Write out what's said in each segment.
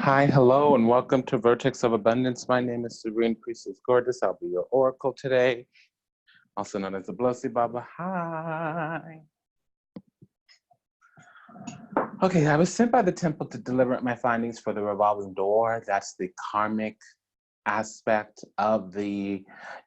Hi, hello, and welcome to Vertex of Abundance. My name is Serene Priestess Gorgeous. I'll be your oracle today, also known as Ablossi Baba. Hi. Okay, I was sent by the temple to deliver my findings for the revolving door. That's the karmic aspect of the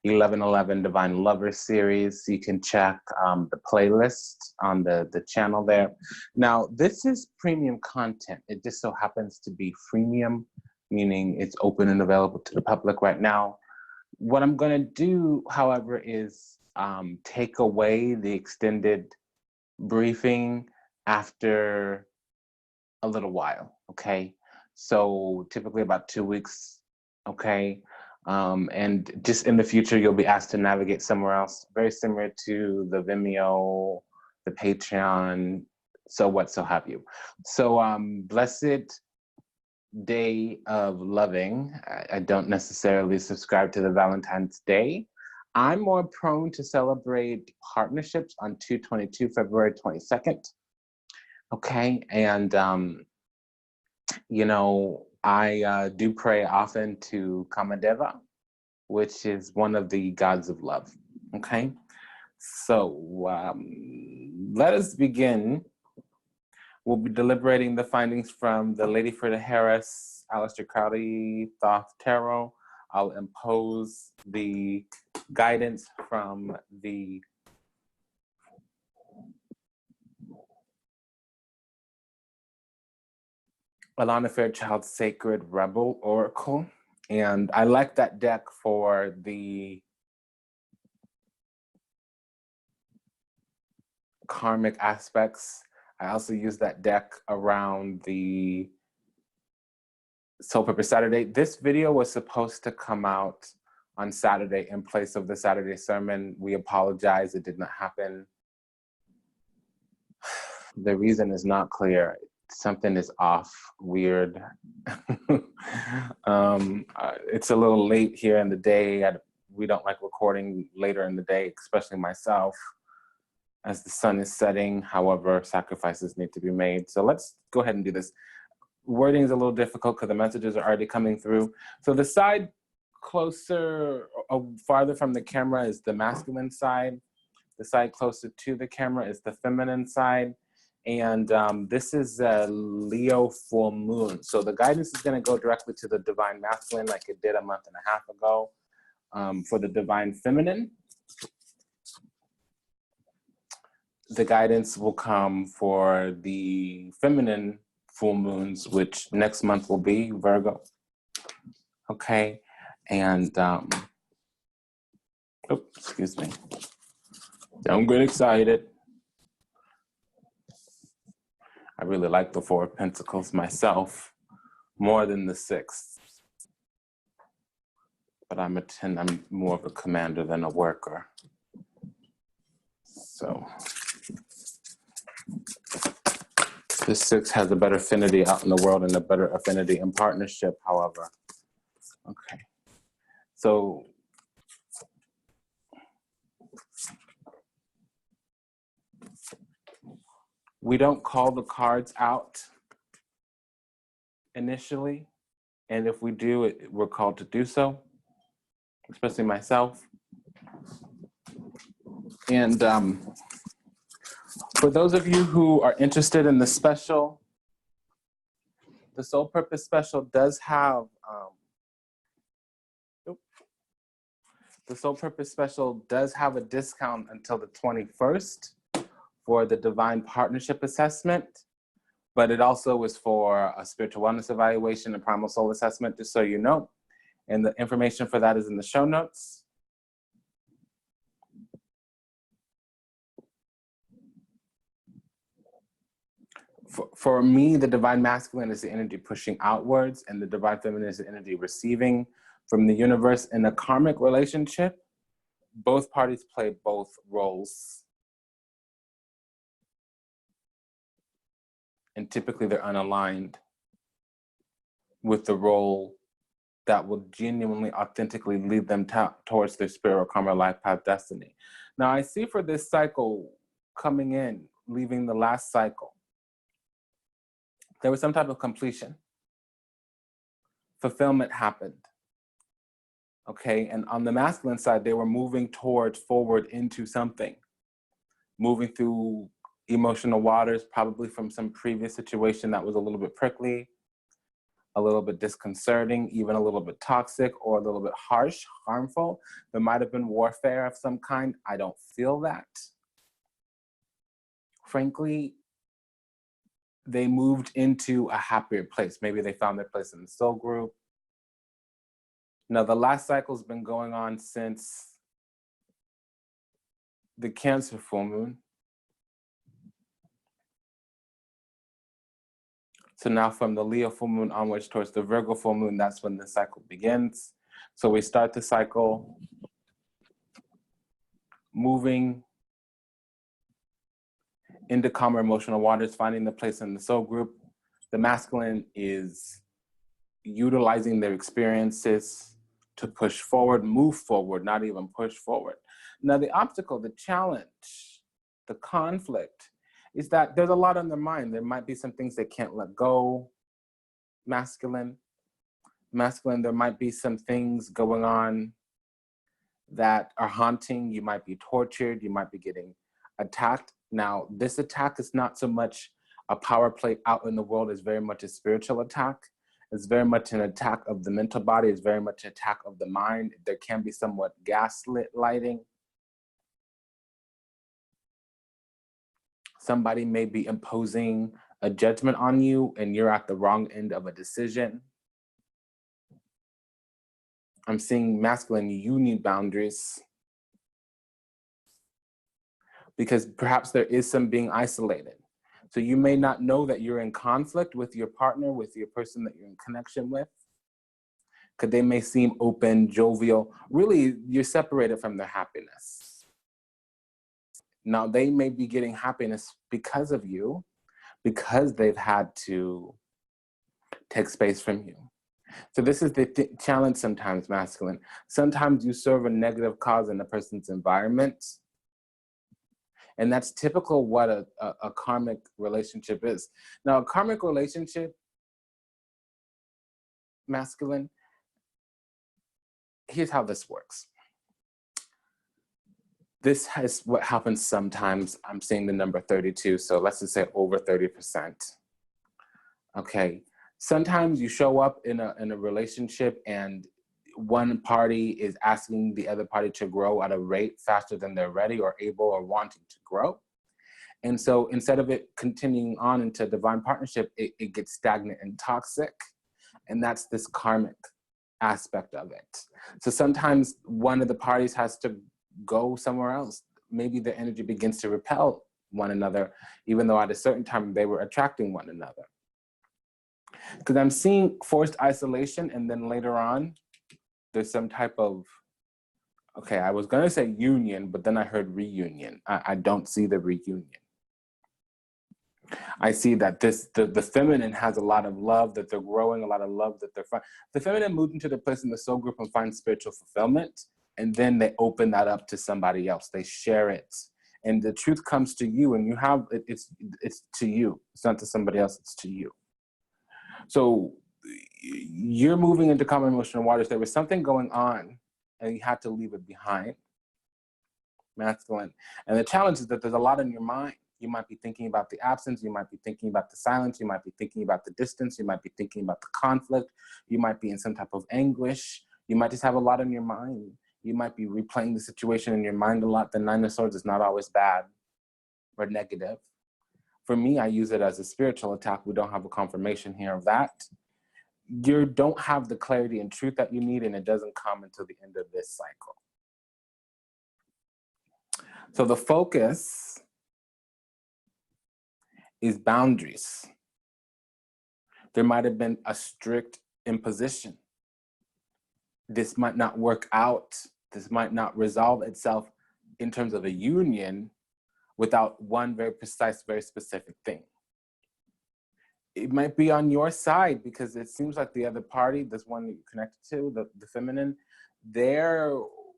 1111 Divine Lovers series. You can check the playlist on the channel there. Now, this is premium content. It just so happens to be freemium, meaning it's open and available to the public right now. What I'm going to do, however, is take away the extended briefing after a little while, okay? So typically about 2 weeks, okay? And just in the future, you'll be asked to navigate somewhere else, very similar to the Vimeo, the Patreon, so what, so have you. So blessed day of loving. I don't necessarily subscribe to the Valentine's Day. I'm more prone to celebrate partnerships on 2/22, February 22nd. Okay, and you know, I do pray often to Kamadeva, which is one of the gods of love. Okay, so let us begin. We'll be deliberating the findings from the Lady Frida Harris, Aleister Crowley, Thoth Tarot. I'll impose the guidance from the Alana Fairchild Sacred Rebel Oracle. And I like that deck for the karmic aspects. I also use that deck around the Soul Purpose Saturday. This video was supposed to come out on Saturday in place of the Saturday sermon. We apologize, it did not happen. The reason is not clear. Something is off, weird. It's a little late here in the day. We don't like recording later in the day, especially myself, as the sun is setting. However, sacrifices need to be made. So let's go ahead and do this. Wording is a little difficult because the messages are already coming through. So the side closer or farther from the camera is the masculine side. The side closer to the camera is the feminine side. And this is a Leo full moon. So the guidance is going to go directly to the divine masculine like it did a month and a half ago. For the divine feminine, the guidance will come for the feminine full moons, which next month will be Virgo. Okay. And, oops, excuse me. Don't get excited. I really like the Four of Pentacles myself more than the Six. But I'm more of a commander than a worker. So the Six has a better affinity out in the world and a better affinity in partnership, however. Okay. So we don't call the cards out initially. And if we do, we're called to do so, especially myself. And for those of you who are interested in the special, the Soul Purpose special does have, the Soul Purpose special does have a discount until the 21st for the Divine Partnership Assessment, but it also is for a Spiritual Wellness Evaluation and Primal Soul Assessment, just so you know. And the information for that is in the show notes. For me, the Divine Masculine is the energy pushing outwards, and the Divine Feminine is the energy receiving from the universe. In a karmic relationship, both parties play both roles. And typically they're unaligned with the role that will genuinely, authentically lead them towards their spirit, karma, life path, destiny. Now I see for this cycle coming in, leaving the last cycle, there was some type of completion. fulfillment happened. Okay, and on the masculine side, they were moving forward into something, moving through emotional waters, probably from some previous situation that was a little bit prickly, a little bit disconcerting, even a little bit toxic, or a little bit harsh, harmful. There might have been warfare of some kind. I don't feel that. Frankly, they moved into a happier place. Maybe they found their place in the soul group. Now, the last cycle's been going on since the Cancer full moon. So now from the Leo full moon onwards towards the Virgo full moon, that's when the cycle begins. So we start the cycle moving into calmer emotional waters, finding the place in the soul group. The masculine is utilizing their experiences to push forward, move forward, not even push forward. Now the obstacle, the challenge, the conflict is that there's a lot on their mind. There might be some things they can't let go, masculine. Masculine, there might be some things going on that are haunting. You might be tortured, you might be getting attacked. Now, this attack is not so much a power play out in the world, it's very much a spiritual attack. It's very much an attack of the mental body, it's very much an attack of the mind. There can be somewhat gaslit lighting. Somebody may be imposing a judgment on you and you're at the wrong end of a decision. I'm seeing masculine, you need boundaries. Because perhaps there is some being isolated. So you may not know that you're in conflict with your partner, with your person that you're in connection with. Because they may seem open, jovial. Really, you're separated from their happiness. Now, they may be getting happiness because of you, because they've had to take space from you. So this is the challenge sometimes, masculine. Sometimes you serve a negative cause in a person's environment. And that's typical what a karmic relationship is. Now, a karmic relationship, masculine, here's how this works. This is what happens sometimes. I'm seeing the number 32, so let's just say over 30%. Okay, sometimes you show up in a relationship and one party is asking the other party to grow at a rate faster than they're ready or able or wanting to grow. And so instead of it continuing on into divine partnership, it gets stagnant and toxic. And that's this karmic aspect of it. So sometimes one of the parties has to go somewhere else. Maybe the energy begins to repel one another, even though at a certain time they were attracting one another. Because I'm seeing forced isolation, and then later on, there's some type of, okay, I was gonna say union, but then I heard reunion. I don't see the reunion. I see that the feminine has a lot of love, that they're growing, a lot of love that they're finding. The feminine moved into the place in the soul group and finds spiritual fulfillment, and then they open that up to somebody else. They share it. And the truth comes to you, and you have, it's to you. It's not to somebody else, it's to you. So you're moving into common emotional waters. There was something going on and you had to leave it behind, masculine. And the challenge is that there's a lot in your mind. You might be thinking about the absence, you might be thinking about the silence, you might be thinking about the distance, you might be thinking about the conflict, you might be in some type of anguish, you might just have a lot in your mind. You might be replaying the situation in your mind a lot. The Nine of Swords is not always bad or negative. For me, I use it as a spiritual attack. We don't have a confirmation here of that. You don't have the clarity and truth that you need, and it doesn't come until the end of this cycle. So the focus is boundaries. There might have been a strict imposition. This might not work out. This might not resolve itself in terms of a union without one very precise, very specific thing. It might be on your side because it seems like the other party, this one you're connected to, the feminine, they're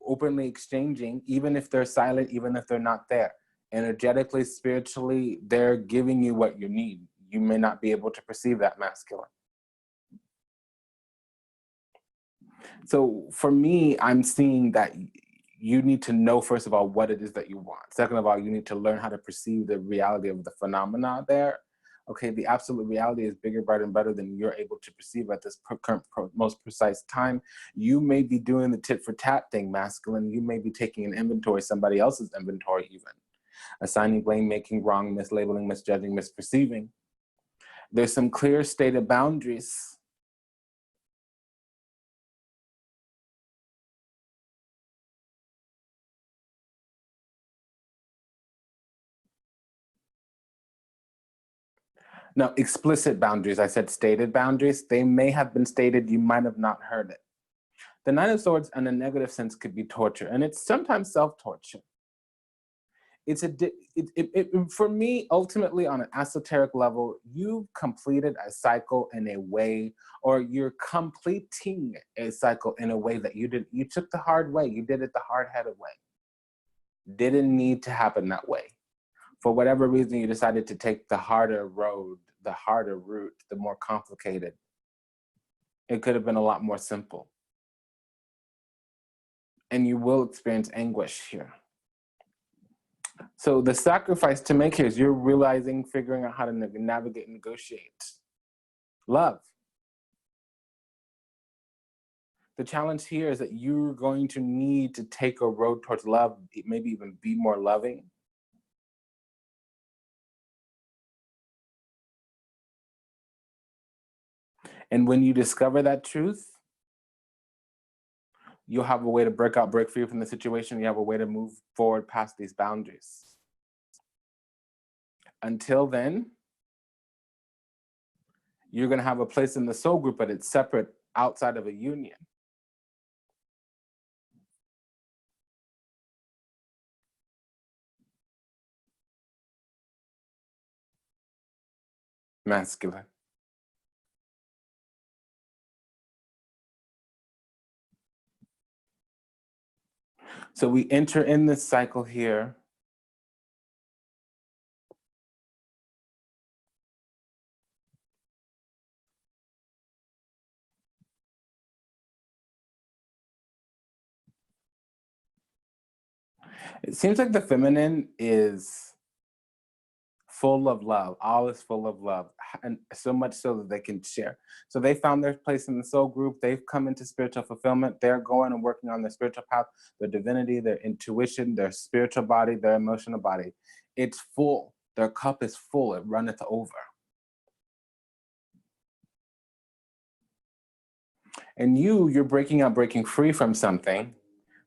openly exchanging, even if they're silent, even if they're not there. Energetically, spiritually, they're giving you what you need. You may not be able to perceive that, masculine. So for me, I'm seeing that you need to know, first of all, what it is that you want. Second of all, you need to learn how to perceive the reality of the phenomena there. Okay, the absolute reality is bigger, brighter, and better than you're able to perceive at this current, most precise time. You may be doing the tit for tat thing, masculine. You may be taking an inventory, somebody else's inventory even. Assigning blame, making wrong, mislabeling, misjudging, misperceiving. There's some clear stated boundaries. No, explicit boundaries. I said stated boundaries. They may have been stated, you might have not heard it. The Nine of Swords in a negative sense could be torture, and it's sometimes self-torture. For me, ultimately on an esoteric level, you've completed a cycle in a way, or you're completing a cycle in a way that you took the hard way. You did it the hard-headed way. Didn't need to happen that way. For whatever reason, you decided to take the harder road, the harder route, the more complicated. It could have been a lot more simple. And you will experience anguish here. So the sacrifice to make here is you're realizing, figuring out how to navigate and negotiate love. The challenge here is that you're going to need to take a road towards love, maybe even be more loving. And when you discover that truth, you'll have a way to break free from the situation. You have a way to move forward past these boundaries. Until then, you're going to have a place in the soul group, but it's separate outside of a union. Masculine. So we enter in this cycle here. It seems like the feminine is full of love. All is full of love, and so much so that they can share. So they found their place in the soul group. They've come into spiritual fulfillment. They're going and working on their spiritual path, their divinity, their intuition, their spiritual body, their emotional body. It's full. Their cup is full. It runneth over. And you're breaking free from something,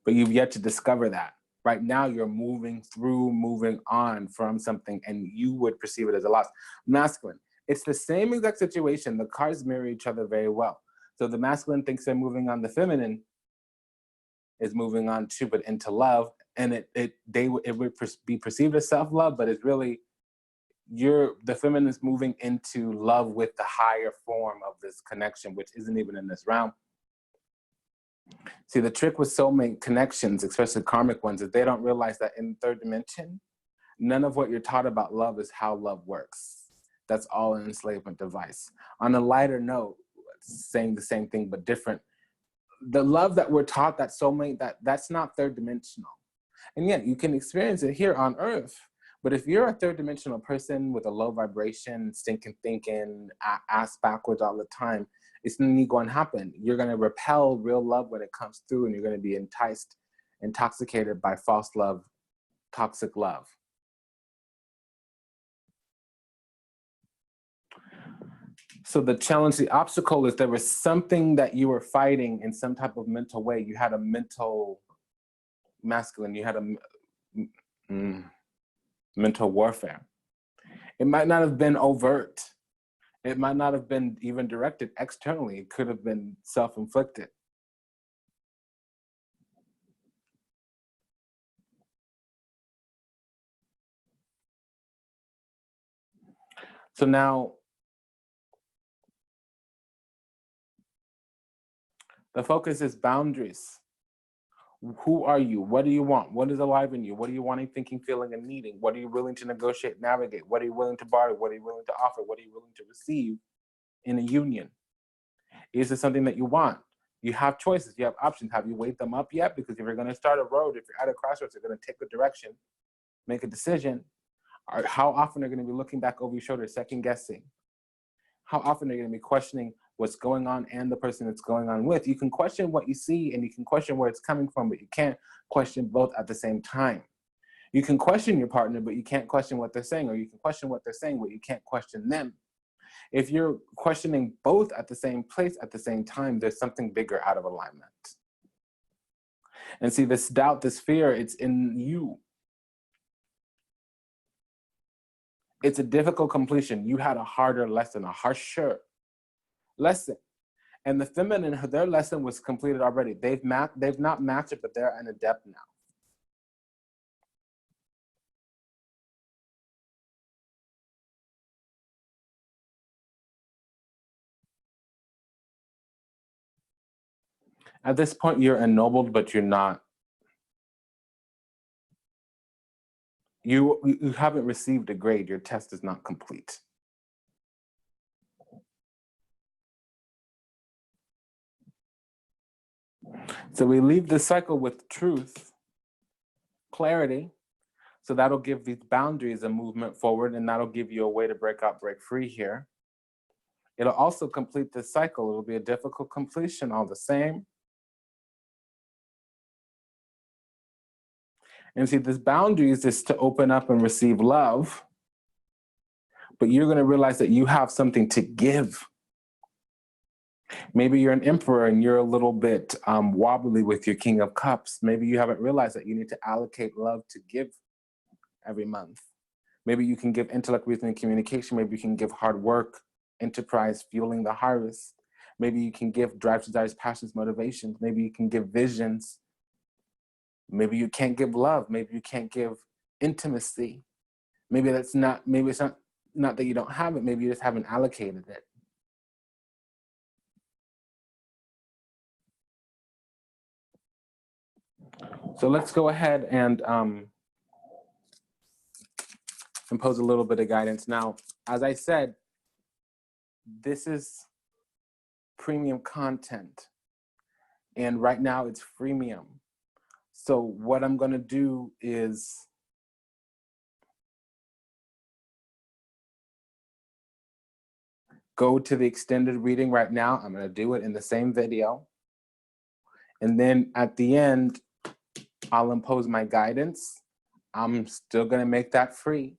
but you've yet to discover that. Right now, you're moving on from something, and you would perceive it as a loss. Masculine, it's the same exact situation. The cards mirror each other very well. So the masculine thinks they're moving on, the feminine is moving on too, but into love, and it would be perceived as self-love, but it's really the feminine is moving into love with the higher form of this connection, which isn't even in this realm. See, the trick with soulmate connections, especially karmic ones, is they don't realize that in the third dimension, none of what you're taught about love is how love works. That's all an enslavement device. On a lighter note, saying the same thing but different, the love that we're taught, that soulmate, that's not third dimensional. And yet you can experience it here on Earth. But if you're a third dimensional person with a low vibration, stinking thinking, ass backwards all the time, it's not going to happen. You're going to repel real love when it comes through, and you're going to be intoxicated by false love, toxic love. So the challenge, the obstacle is there was something that you were fighting in some type of mental way. You had a mental masculine, you had a mental warfare. It might not have been overt. It might not have been even directed externally. It could have been self-inflicted. So now, the focus is boundaries. Who are you? What do you want? What is alive in you? What are you wanting, thinking, feeling, and needing? What are you willing to negotiate, navigate? What are you willing to borrow? What are you willing to offer? What are you willing to receive in a union? Is this something that you want? You have choices, you have options. Have you weighed them up yet? Because if you're going to start a road, if you're at a crossroads, you're going to take a direction, make a decision. How often are you going to be looking back over your shoulder, second guessing? How often are you going to be questioning what's going on and the person that's going on with? You can question what you see and you can question where it's coming from, but you can't question both at the same time. You can question your partner, but you can't question what they're saying, or you can question what they're saying, but you can't question them. If you're questioning both at the same place at the same time, there's something bigger out of alignment. And see, this doubt, this fear, it's in you. It's a difficult completion. You had a harder lesson, a harsher lesson. And the feminine, their lesson was completed already. They've not matched it, but they're an adept now. At this point, you're ennobled, but you're not. You haven't received a grade. Your test is not complete. So we leave the cycle with truth, clarity. So that'll give these boundaries a movement forward, and that'll give you a way to break out, break free here. It'll also complete the cycle. It'll be a difficult completion all the same. And see, this boundaries is to open up and receive love, but you're going to realize that you have something to give. Maybe you're an emperor and you're a little bit wobbly with your King of Cups. Maybe you haven't realized that you need to allocate love to give every month. Maybe you can give intellect, reasoning, communication. Maybe you can give hard work, enterprise, fueling the harvest. Maybe you can give drives, desires, passions, motivations. Maybe you can give visions. Maybe you can't give love. Maybe you can't give intimacy. Maybe it's not that you don't have it. Maybe you just haven't allocated it. So let's go ahead and impose a little bit of guidance. Now, as I said, this is premium content. And right now it's freemium. So what I'm going to do is go to the extended reading right now. I'm going to do it in the same video. And then at the end, I'll impose my guidance. I'm still going to make that free.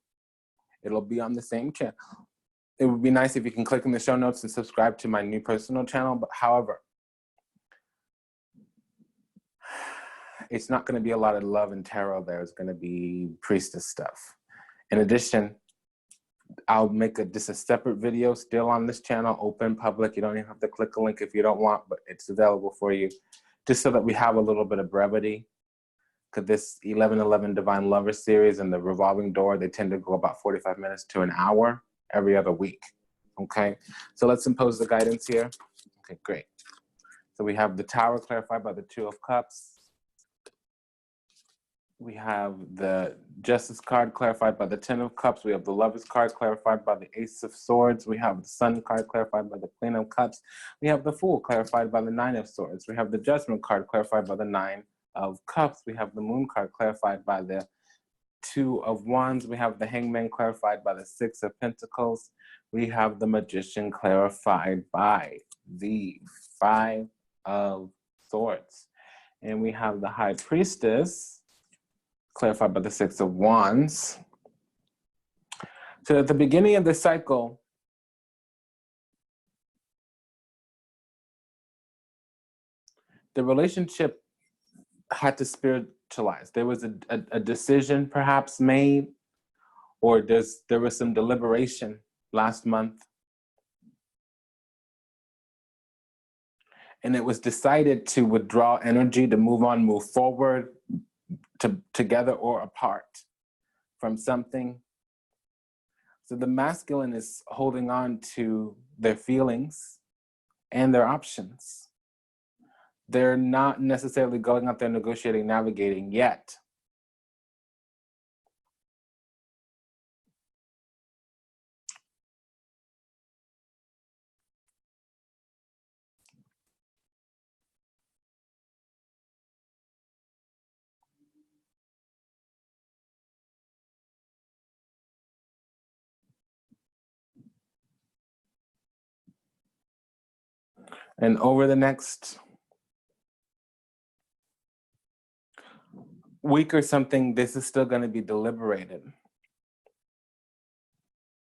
It'll be on the same channel. It would be nice if you can click in the show notes and subscribe to my new personal channel. But however, it's not going to be a lot of love and tarot there. It's going to be priestess stuff. In addition, I'll make just a separate video still on this channel, open, public. You don't even have to click a link if you don't want, but it's available for you, just so that we have a little bit of brevity. Because this 1111 Divine Lover series and the Revolving Door, they tend to go about 45 minutes to an hour every other week. Okay, so let's impose the guidance here. Okay, great. So we have the Tower clarified by the Two of Cups. We have the Justice card clarified by the Ten of Cups. We have the Lovers card clarified by the Ace of Swords. We have the Sun card clarified by the Queen of Cups. We have the Fool clarified by the Nine of Swords. We have the Judgment card clarified by the Nine of Cups. We have the Moon card clarified by the Two of Wands. We have the Hangman clarified by the Six of Pentacles. We have the Magician clarified by the Five of Swords. And we have the High Priestess clarified by the Six of Wands. So at the beginning of the cycle, the relationship had to spiritualize. There was a decision perhaps made, or there was some deliberation last month. And it was decided to withdraw energy, to move on, move forward, together or apart from something. So the masculine is holding on to their feelings and their options. They're not necessarily going out there negotiating, navigating yet. And over the next week or something, this is still going to be deliberated.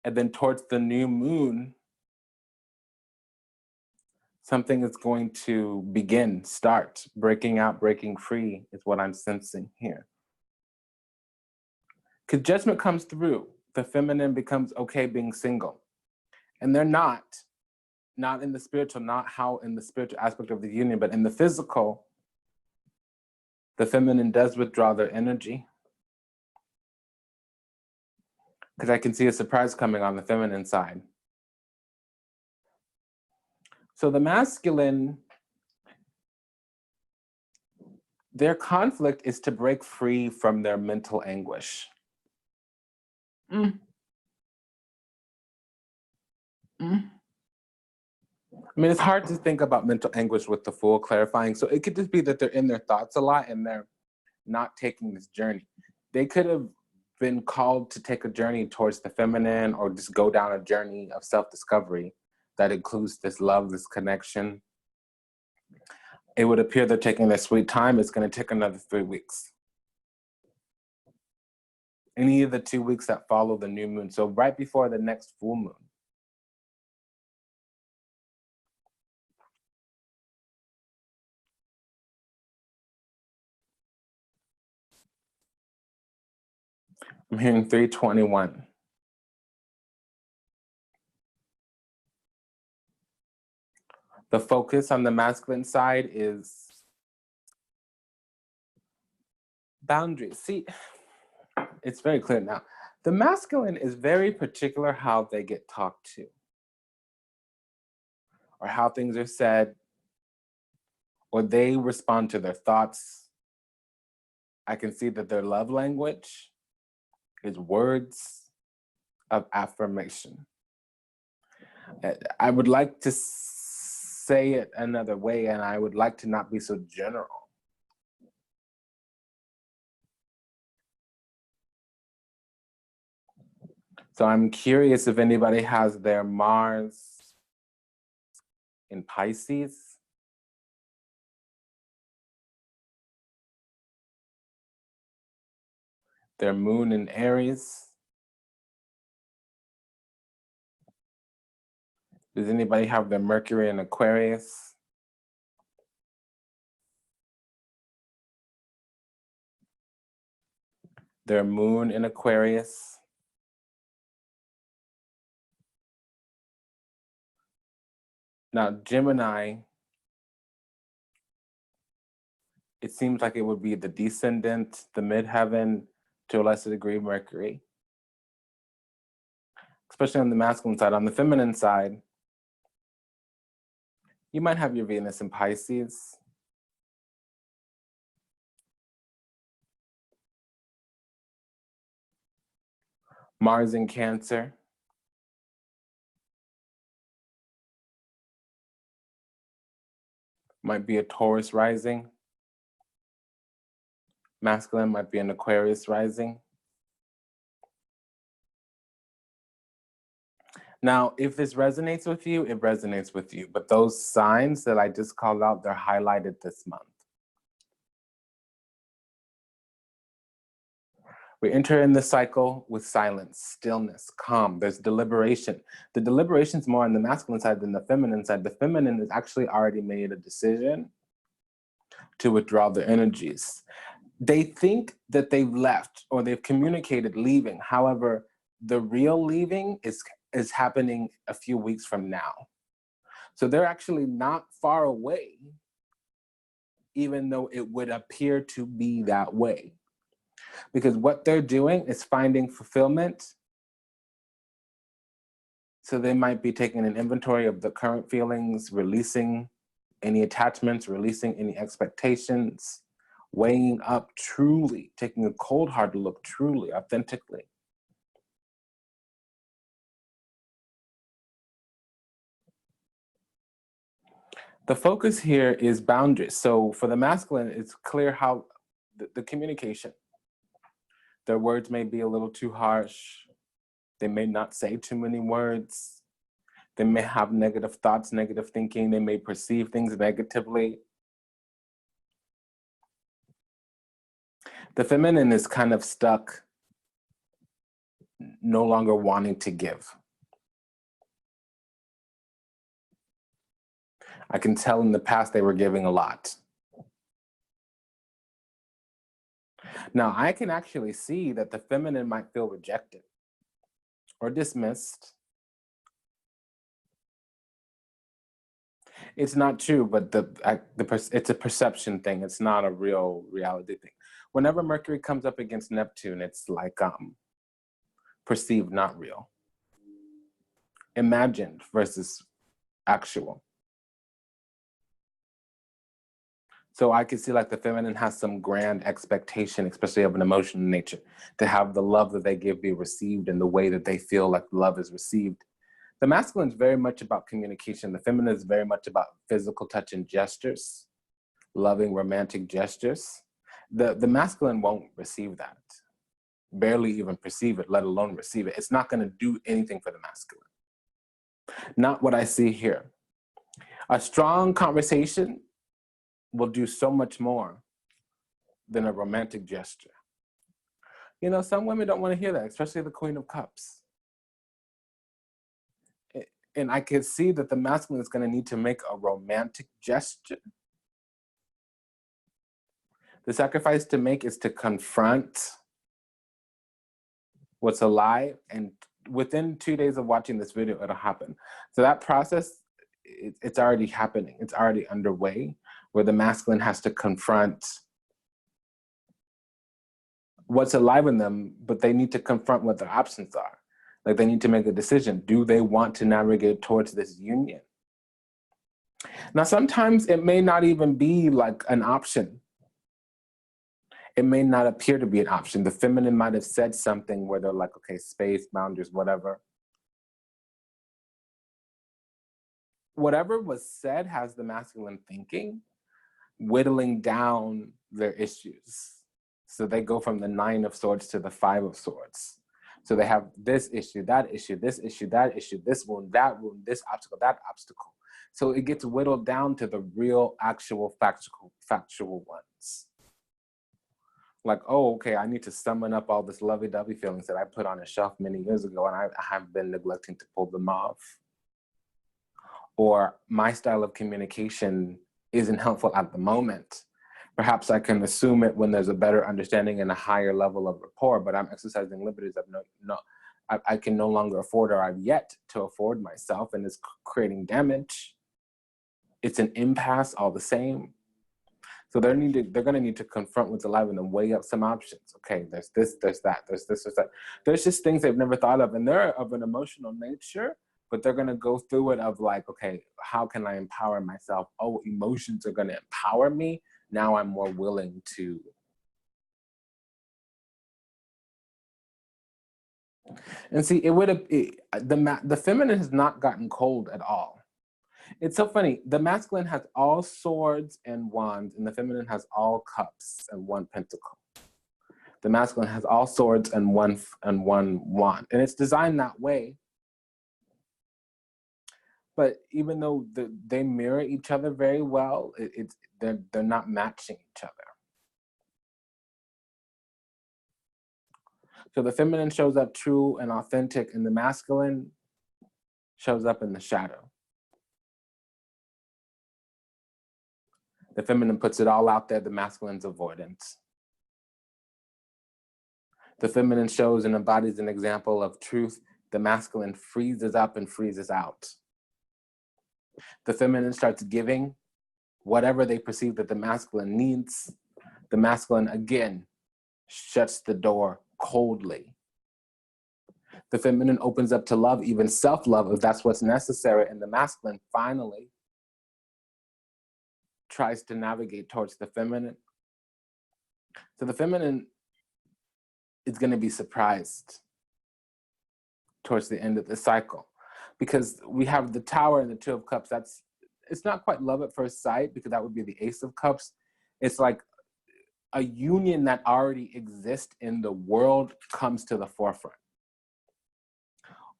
And then towards the new moon, something is going to start breaking out, breaking free is what I'm sensing here. Because judgment comes through. The feminine becomes okay being single. And they're not in the spiritual, not how in the spiritual aspect of the union, but in the physical, the feminine does withdraw their energy. Because I can see a surprise coming on the feminine side. So the masculine, their conflict is to break free from their mental anguish. I mean, it's hard to think about mental anguish with the full clarifying. So it could just be that they're in their thoughts a lot and they're not taking this journey. They could have been called to take a journey towards the feminine or just go down a journey of self-discovery that includes this love, this connection. It would appear they're taking their sweet time. It's going to take another 3 weeks. Any of the 2 weeks that follow the new moon. So right before the next full moon. I'm hearing 321. The focus on the masculine side is boundaries. See, it's very clear now. The masculine is very particular how they get talked to or how things are said, or they respond to their thoughts. I can see that their love language is words of affirmation. I would like to say it another way, and I would like to not be so general. So I'm curious if anybody has their Mars in Pisces. Their moon in Aries. Does anybody have their Mercury in Aquarius? Their moon in Aquarius. Now, Gemini, it seems like it would be the descendant, the midheaven, to a lesser degree, Mercury. Especially on the masculine side. On the feminine side, you might have your Venus in Pisces. Mars in Cancer. Might be a Taurus rising. Masculine might be an Aquarius rising. Now, if this resonates with you, it resonates with you. But those signs that I just called out, they're highlighted this month. We enter in the cycle with silence, stillness, calm. There's deliberation. The deliberation's more on the masculine side than the feminine side. The feminine has actually already made a decision to withdraw their energies. They think that they've left or they've communicated leaving. However, the real leaving is happening a few weeks from now. So they're actually not far away, even though it would appear to be that way. Because what they're doing is finding fulfillment. So they might be taking an inventory of the current feelings, releasing any attachments, releasing any expectations, weighing up truly, taking a cold hard look truly, authentically. The focus here is boundaries. So for the masculine, it's clear how the communication. Their words may be a little too harsh. They may not say too many words. They may have negative thoughts, negative thinking. They may perceive things negatively. The feminine is kind of stuck, no longer wanting to give. I can tell in the past they were giving a lot. Now, I can actually see that the feminine might feel rejected or dismissed. It's not true, but it's a perception thing. It's not a real reality thing. Whenever Mercury comes up against Neptune, it's like perceived, not real. Imagined versus actual. So I can see like the feminine has some grand expectation, especially of an emotional nature, to have the love that they give be received in the way that they feel like love is received. The masculine is very much about communication. The feminine is very much about physical touch and gestures, loving romantic gestures. The masculine won't receive that, barely even perceive it, let alone receive it. It's not going to do anything for the masculine. Not what I see here. A strong conversation will do so much more than a romantic gesture. You know, some women don't want to hear that, especially the Queen of Cups. And I can see that the masculine is going to need to make a romantic gesture. The sacrifice to make is to confront what's alive, and within 2 days of watching this video, it'll happen. So that process, it's already happening. It's already underway, where the masculine has to confront what's alive in them, but they need to confront what their options are. Like they need to make a decision. Do they want to navigate towards this union? Now, sometimes it may not even be like an option. It may not appear to be an option. The feminine might have said something where they're like, okay, space, boundaries, whatever. Whatever was said has the masculine thinking, whittling down their issues. So they go from the 9 of Swords to the 5 of Swords. So they have this issue, that issue, this issue, that issue, this wound, this obstacle, that obstacle. So it gets whittled down to the real, actual, factual ones. Like, oh, okay, I need to summon up all this lovey-dovey feelings that I put on a shelf many years ago and I have been neglecting to pull them off. Or my style of communication isn't helpful at the moment. Perhaps I can assume it when there's a better understanding and a higher level of rapport, but I'm exercising liberties I can no longer afford, or I've yet to afford myself, and it's creating damage. It's an impasse all the same. So they're gonna need to confront what's alive and then weigh up some options. Okay, there's this, there's that, there's this, there's that. There's just things they've never thought of, and they're of an emotional nature, but they're gonna go through it of like, okay, how can I empower myself? Oh, emotions are gonna empower me. Now I'm more willing to. And see, the feminine has not gotten cold at all. It's so funny. The masculine has all swords and wands, and the feminine has all cups and 1 pentacle. The masculine has all swords and one wand, and it's designed that way. But even though they mirror each other very well, they're not matching each other. So the feminine shows up true and authentic, and the masculine shows up in the shadow. The feminine puts it all out there, the masculine's avoidance. The feminine shows and embodies an example of truth. The masculine freezes up and freezes out. The feminine starts giving whatever they perceive that the masculine needs. The masculine, again, shuts the door coldly. The feminine opens up to love, even self-love, if that's what's necessary. And the masculine finally tries to navigate towards the feminine. So the feminine is going to be surprised towards the end of the cycle, because we have the Tower and the 2 of Cups. It's not quite love at first sight, because that would be the Ace of Cups. It's like a union that already exists in the world comes to the forefront.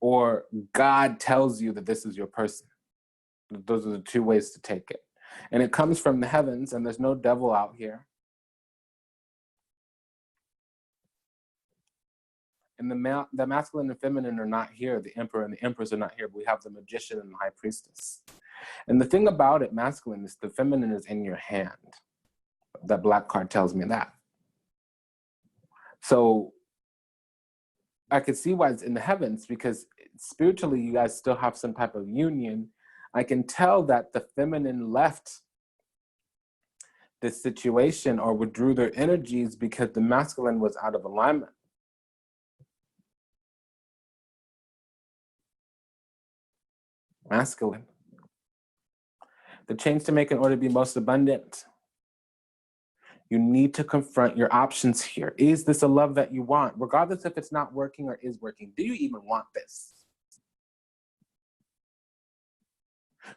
or God tells you that this is your person. Those are the two ways to take it. And it comes from the heavens, and there's no devil out here. And the masculine and feminine are not here. The emperor and the empress are not here, but we have the magician and the high priestess. And the thing about it, masculine, is the feminine is in your hand. That black card tells me that. So I could see why it's in the heavens, because spiritually you guys still have some type of union. I can tell that the feminine left this situation or withdrew their energies because the masculine was out of alignment. Masculine. The change to make in order to be most abundant. You need to confront your options here. Is this a love that you want? Regardless if it's not working or is working, do you even want this?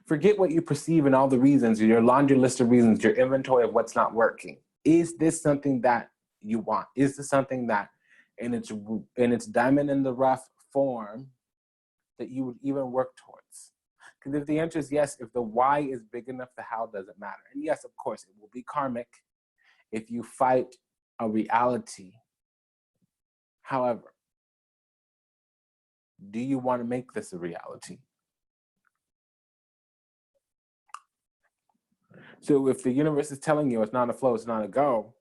Forget what you perceive and all the reasons, your laundry list of reasons, your inventory of what's not working. Is this something that you want? Is this something that in its diamond in the rough form that you would even work towards? Because if the answer is yes, if the why is big enough, the how doesn't matter. And yes, of course, it will be karmic if you fight a reality. However, do you want to make this a reality? So if the universe is telling you it's not a flow, it's not a go,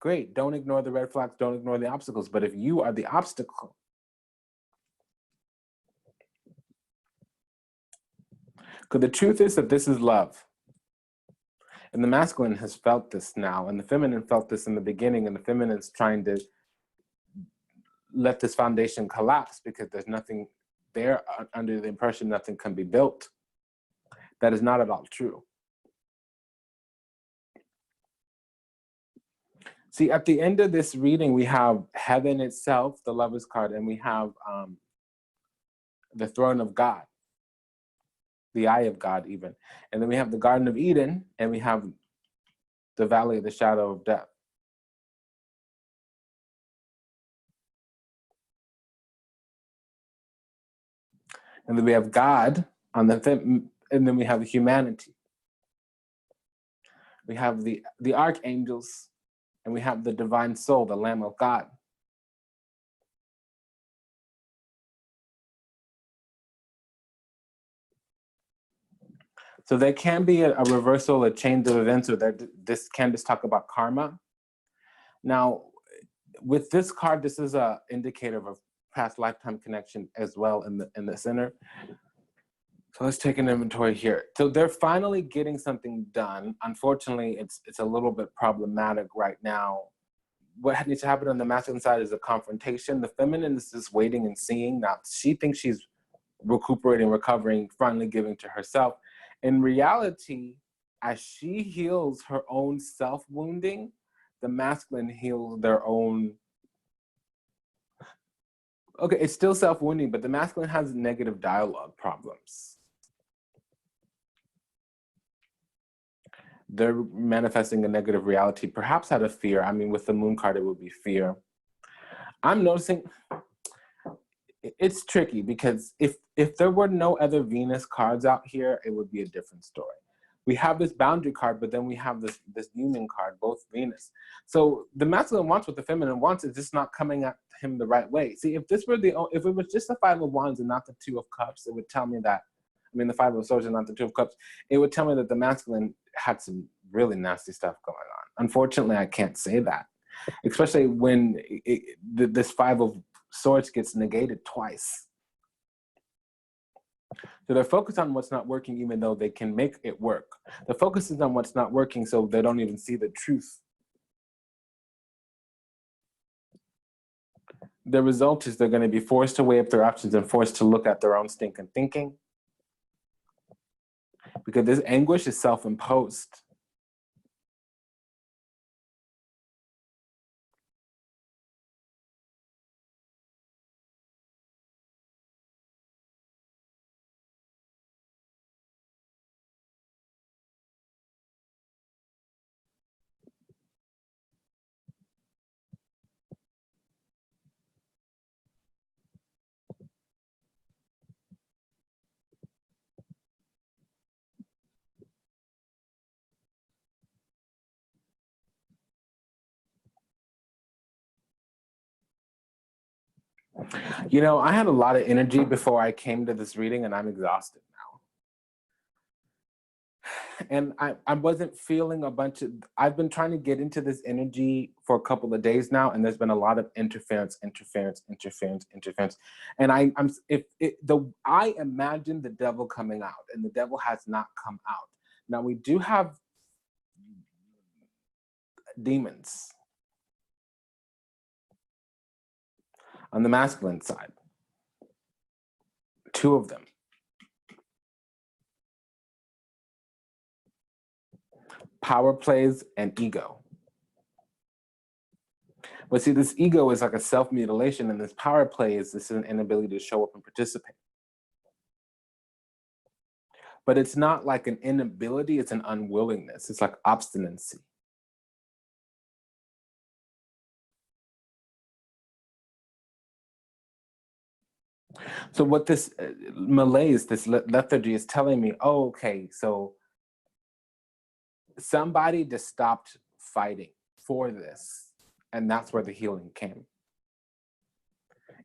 great, don't ignore the red flags, don't ignore the obstacles. But if you are the obstacle, because the truth is that this is love. And the masculine has felt this now, and the feminine felt this in the beginning, and the feminine's trying to let this foundation collapse because there's nothing there, under the impression nothing can be built. That is not at all true. See, at the end of this reading, we have heaven itself, the Lover's card, and we have the throne of God, the eye of God even. And then we have the Garden of Eden, and we have the Valley of the Shadow of Death. And then we have God on and then we have humanity. We have the archangels, and we have the divine soul, the Lamb of God. So there can be a reversal, a change of events, or this can just talk about karma. Now, with this card, this is an indicator of a past lifetime connection as well in the center. So let's take an inventory here. So they're finally getting something done. Unfortunately, it's a little bit problematic right now. What needs to happen on the masculine side is a confrontation. The feminine is just waiting and seeing. Now, she thinks she's recuperating, recovering, finally giving to herself. In reality, as she heals her own self-wounding, the masculine heals their own. Okay, it's still self-wounding, but the masculine has negative dialogue problems. They're manifesting a negative reality, perhaps out of fear. I mean, with the moon card, it would be fear. I'm noticing it's tricky because if there were no other Venus cards out here, it would be a different story. We have this boundary card, but then we have this union card, both Venus. So the masculine wants what the feminine wants, it's just not coming at him the right way. See, if this were if it was just the Five of Wands and not the Two of Cups, it would tell me that, I mean, the Five of Swords and not the Two of Cups, it would tell me that the masculine had some really nasty stuff going on. Unfortunately, I can't say that, especially when this Five of Swords gets negated twice. So they're focused on what's not working, even though they can make it work. The focus is on what's not working, so they don't even see the truth. The result is they're going to be forced to weigh up their options and forced to look at their own stinking thinking. Because this anguish is self-imposed. You know, I had a lot of energy before I came to this reading, and I'm exhausted now. And I wasn't feeling I've been trying to get into this energy for a couple of days now, and there's been a lot of interference. And I imagine the devil coming out, and the devil has not come out. Now, we do have demons on the masculine side, 2 of them. Power plays and ego. But see, this ego is like a self-mutilation, and this power play is this an inability to show up and participate. But it's not like an inability, it's an unwillingness. It's like obstinacy. So what this malaise, this lethargy is telling me, oh, okay, so somebody just stopped fighting for this, and that's where the healing came.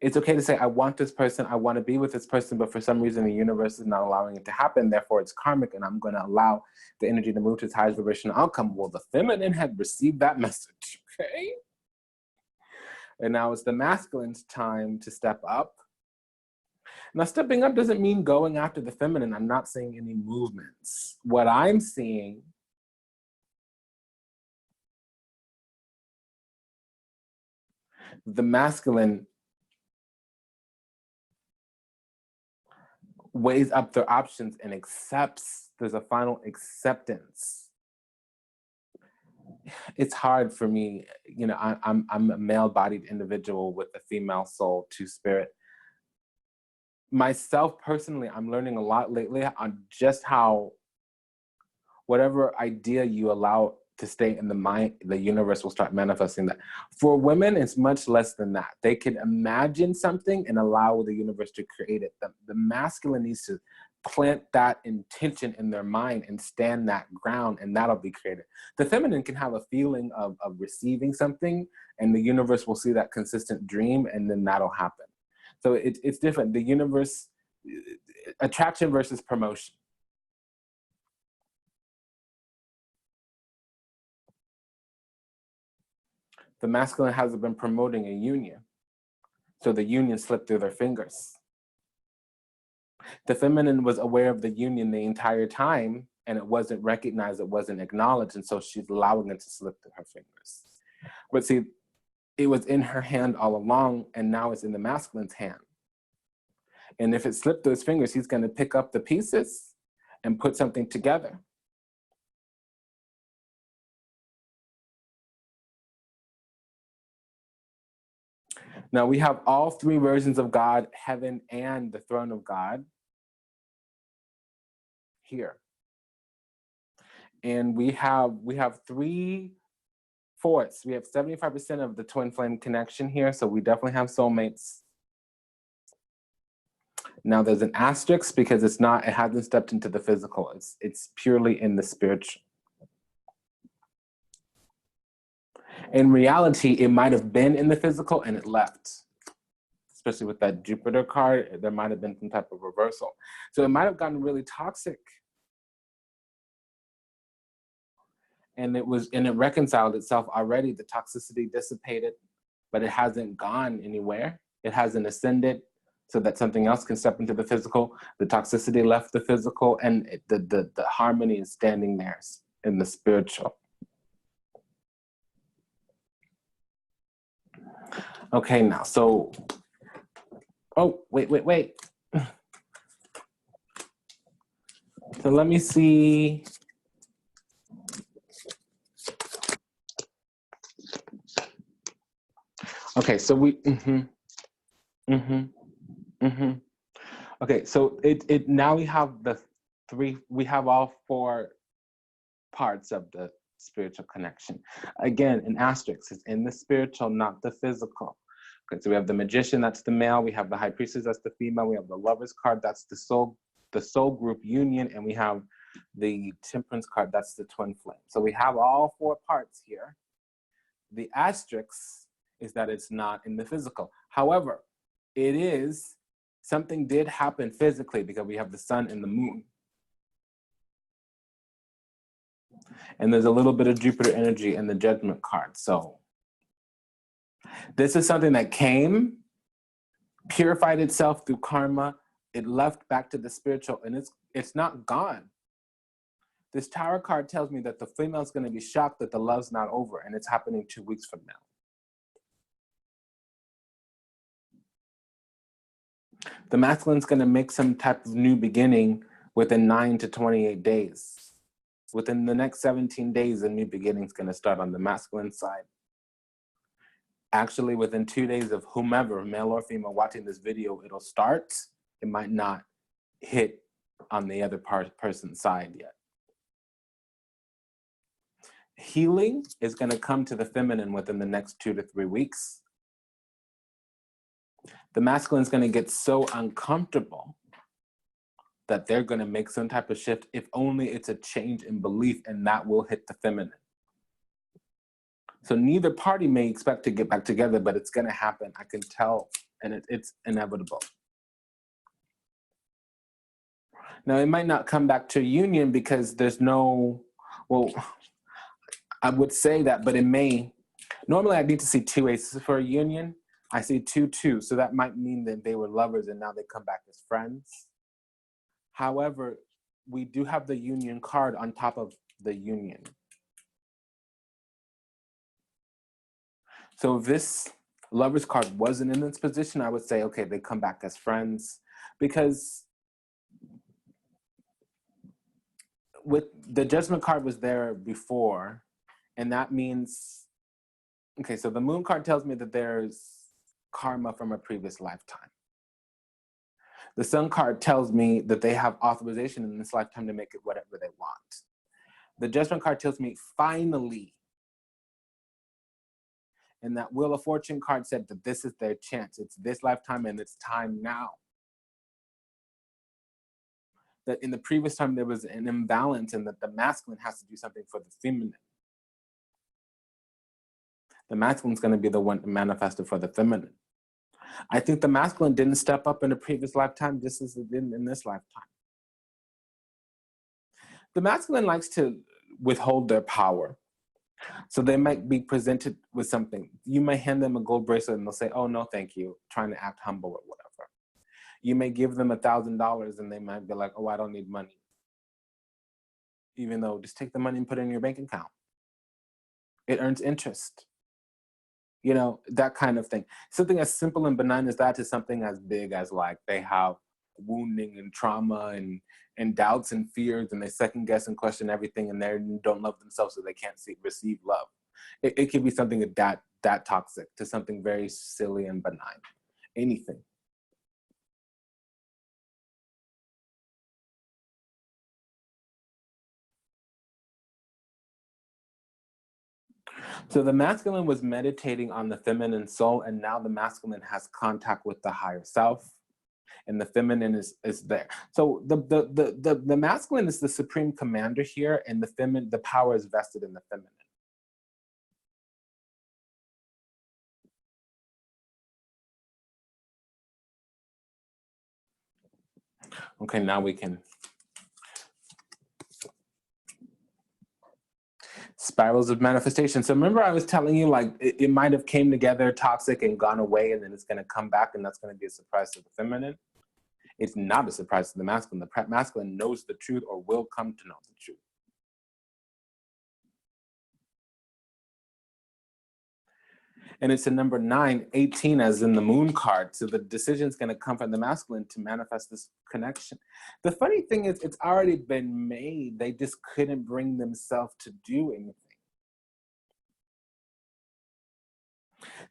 It's okay to say, I want this person, I want to be with this person, but for some reason the universe is not allowing it to happen, therefore it's karmic, and I'm going to allow the energy to move to its highest vibrational outcome. Well, the feminine had received that message, okay? And now it's the masculine's time to step up. Now, stepping up doesn't mean going after the feminine. I'm not seeing any movements. What I'm seeing the masculine weighs up their options and accepts. There's a final acceptance. It's hard for me, you know, I'm a male-bodied individual with a female soul to spirit. Myself personally, I'm learning a lot lately on just how whatever idea you allow to stay in the mind, the universe will start manifesting that. For women, it's much less than that. They can imagine something and allow the universe to create it. The masculine needs to plant that intention in their mind and stand that ground, and that'll be created. The feminine can have a feeling of receiving something, and the universe will see that consistent dream, and then that'll happen. So it's different. The universe, attraction versus promotion. The masculine hasn't been promoting a union, so the union slipped through their fingers. The feminine was aware of the union the entire time, and it wasn't recognized, it wasn't acknowledged, and so she's allowing it to slip through her fingers. But see, it was in her hand all along, and now it's in the masculine's hand. And if it slipped through his fingers, he's going to pick up the pieces and put something together. Now we have all 3 versions of God, heaven and the throne of God here. And we have 3/4. We have 75% of the twin flame connection here, so we definitely have soulmates. Now there's an asterisk because it hasn't stepped into the physical. It's purely in the spiritual. In reality, it might have been in the physical and it left. Especially with that Jupiter card, there might have been some type of reversal. So it might have gotten really toxic. And it reconciled itself already. The toxicity dissipated, but it hasn't gone anywhere. It hasn't ascended so that something else can step into the physical. The toxicity left the physical, and the harmony is standing there in the spiritual. Okay, now, so, oh, wait. So let me see. Okay, so okay, so now we have we have all 4 parts of the spiritual connection. Again, an asterisk is in the spiritual, not the physical. Okay, so we have the magician, that's the male. We have the high priestess, that's the female. We have the lover's card, that's the soul group union. And we have the temperance card, that's the twin flame. So we have all 4 parts here. The asterisk is that it's not in the physical. However, it is, something did happen physically because we have the sun and the moon. And there's a little bit of Jupiter energy in the Judgment card. So this is something that came, purified itself through karma. It left back to the spiritual, and it's not gone. This Tower card tells me that the female is going to be shocked that the love's not over, and it's happening 2 weeks from now. The masculine's going to make some type of new beginning within 9 to 28 days. Within the next 17 days, a new beginning is going to start on the masculine side. Actually, within 2 days of whomever, male or female, watching this video, it'll start. It might not hit on the other person's side yet. Healing is going to come to the feminine within the next 2 to 3 weeks. The masculine is going to get so uncomfortable that they're going to make some type of shift, if only it's a change in belief, and that will hit the feminine. So neither party may expect to get back together, but it's going to happen. I can tell, and it's inevitable. Now, it might not come back to a union because there's no, well, I would say that, but it may. Normally, I need to see 2 aces for a union. I see 2-2, so that might mean that they were lovers and now they come back as friends. However, we do have the union card on top of the union. So if this lover's card wasn't in this position, I would say, okay, they come back as friends, because with the Judgment card was there before, and that means, okay, so the Moon card tells me that there's karma from a previous lifetime. The Sun card tells me that they have authorization in this lifetime to make it whatever they want. The Judgment card tells me finally. And that Wheel of Fortune card said that this is their chance. It's this lifetime and it's time now. That in the previous time there was an imbalance, and that the masculine has to do something for the feminine. The masculine is going to be the one to manifest it for the feminine. I think the masculine didn't step up in a previous lifetime just as it did in this lifetime. The masculine likes to withhold their power. So they might be presented with something. You may hand them a gold bracelet and they'll say, oh, no, thank you, trying to act humble or whatever. You may give them $1,000 and they might be like, oh, I don't need money. Even though, just take the money and put it in your bank account. It earns interest. You know, that kind of thing. Something as simple and benign as that to something as big as, like, they have wounding and trauma and doubts and fears, and they second guess and question everything, and they don't love themselves, so they can't receive love. It could be something that toxic to something very silly and benign. Anything. So the masculine was meditating on the feminine soul, and now the masculine has contact with the higher self, and the feminine is there. So the masculine is the supreme commander here, and the power is vested in the feminine. Okay, now we can. Spirals of manifestation. So remember I was telling you, like, it might have came together toxic and gone away, and then it's going to come back, and that's going to be a surprise to the feminine. It's not a surprise to the masculine. The masculine knows the truth or will come to know the truth. And it's a number 9, 18 as in the moon card. So the decision is going to come from the masculine to manifest this connection. The funny thing is, it's already been made. They just couldn't bring themselves to do anything.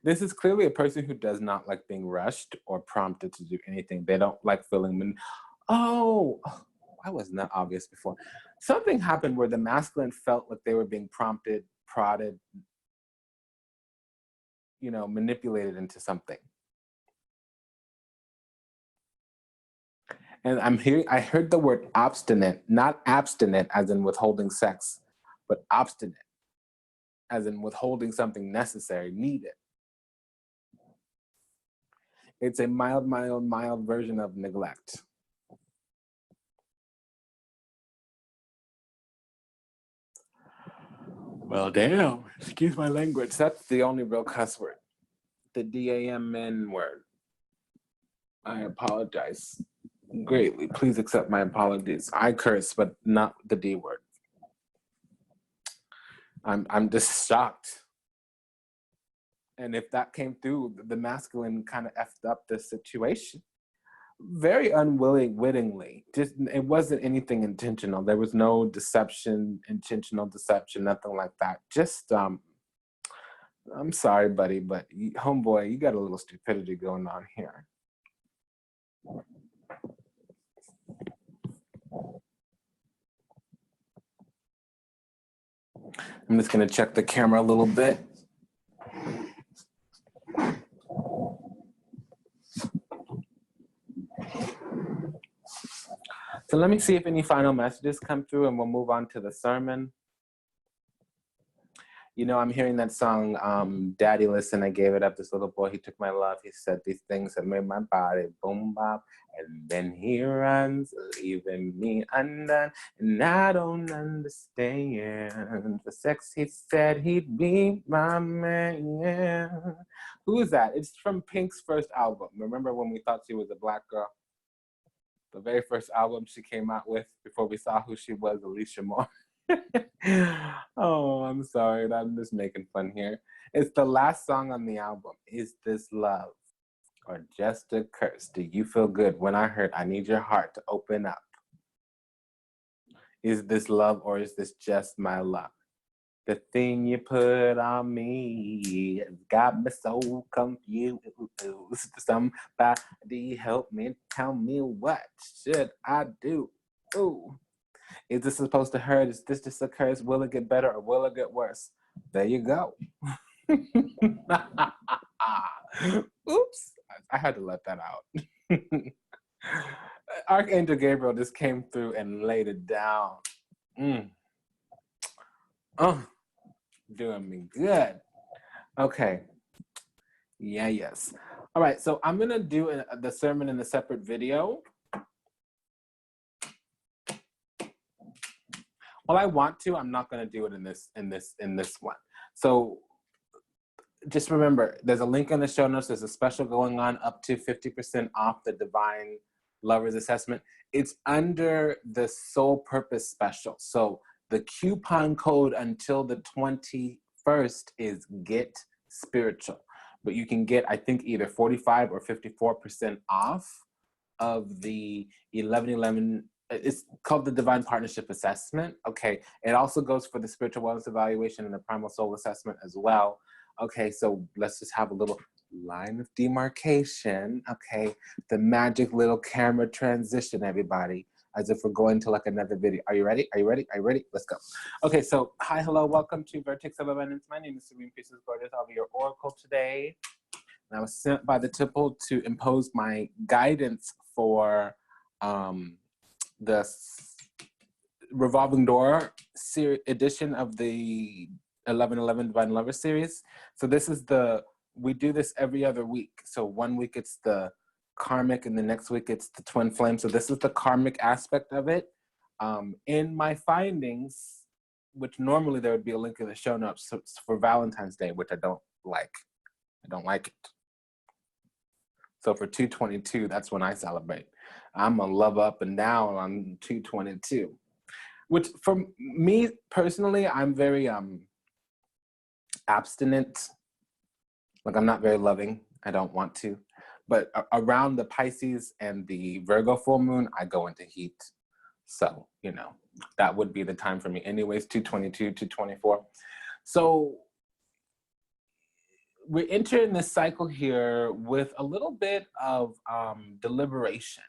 This is clearly a person who does not like being rushed or prompted to do anything. They don't like feeling, oh, why wasn't that obvious before? Something happened where the masculine felt like they were being prompted, prodded, you know, manipulated into something. And I heard the word obstinate, not abstinent as in withholding sex, but obstinate as in withholding something necessary, needed. It's a mild, mild, mild version of neglect. Well, damn, excuse my language. That's the only real cuss word. The D-A-M-N word. I apologize greatly. Please accept my apologies. I curse, but not the D word. I'm just shocked. And if that came through, the masculine kind of effed up the situation. Very unwittingly. Just, it wasn't anything intentional. There was no deception, intentional deception, nothing like that. Just, I'm sorry, buddy, but homeboy, you got a little stupidity going on here. I'm just gonna check the camera a little bit. So let me see if any final messages come through and we'll move on to the sermon. You know, I'm hearing that song, Daddy Listen, I Gave It Up. This little boy, he took my love. He said these things that made my body boom bop. And then he runs, leaving me undone. And I don't understand. For sex, he said he'd be my man. Who is that? It's from Pink's first album. Remember when we thought she was a black girl? The very first album she came out with before we saw who she was, Alicia Moore. Oh, I'm sorry. I'm just making fun here. It's the last song on the album. Is this love or just a curse? Do you feel good? When I heard, I need your heart to open up. Is this love or is this just my love? The thing you put on me has got me so confused. Somebody help me, tell me what should I do? Ooh. Is this supposed to hurt? Is this just a curse? Will it get better or will it get worse? There you go. Oops, I had to let that out. Archangel Gabriel just came through and laid it down. Oh, doing me good. Okay. Yeah, yes. All right, so I'm gonna do the sermon in a separate video. Well, I want to. I'm not going to do it in this one. So just remember, there's a link in the show notes. There's a special going on up to 50% off the Divine Lovers Assessment. It's under the Soul Purpose Special. So the coupon code until the 21st is Get Spiritual. But you can get, I think, either 45 or 54% off of the 1111. It's called the Divine Partnership Assessment. Okay, it also goes for the Spiritual Wellness Evaluation and the Primal Soul Assessment as well. Okay, so let's just have a little line of demarcation. Okay, the magic little camera transition, everybody, as if we're going to like another video. Are you ready? Are you ready? Are you ready? Let's go. Okay, so hi, hello, welcome to Vertex of Abundance. My name is Serene Priestess Gorgeous. I'll be your oracle today. And I was sent by the temple to impose my guidance for the Revolving Door edition of the 1111 Divine Lover series. So this is we do this every other week. So one week it's the karmic and the next week it's the twin flame. So this is the karmic aspect of it. In my findings, which normally there would be a link in the show notes for Valentine's Day, which I don't like. I don't like it. So for 222, that's when I celebrate. I'm gonna love up and down on 222. Which for me personally, I'm very abstinent. Like I'm not very loving. I don't want to. But around the Pisces and the Virgo full moon, I go into heat. So, you know, that would be the time for me. Anyways, 222, 224. So we're entering this cycle here with a little bit of deliberation.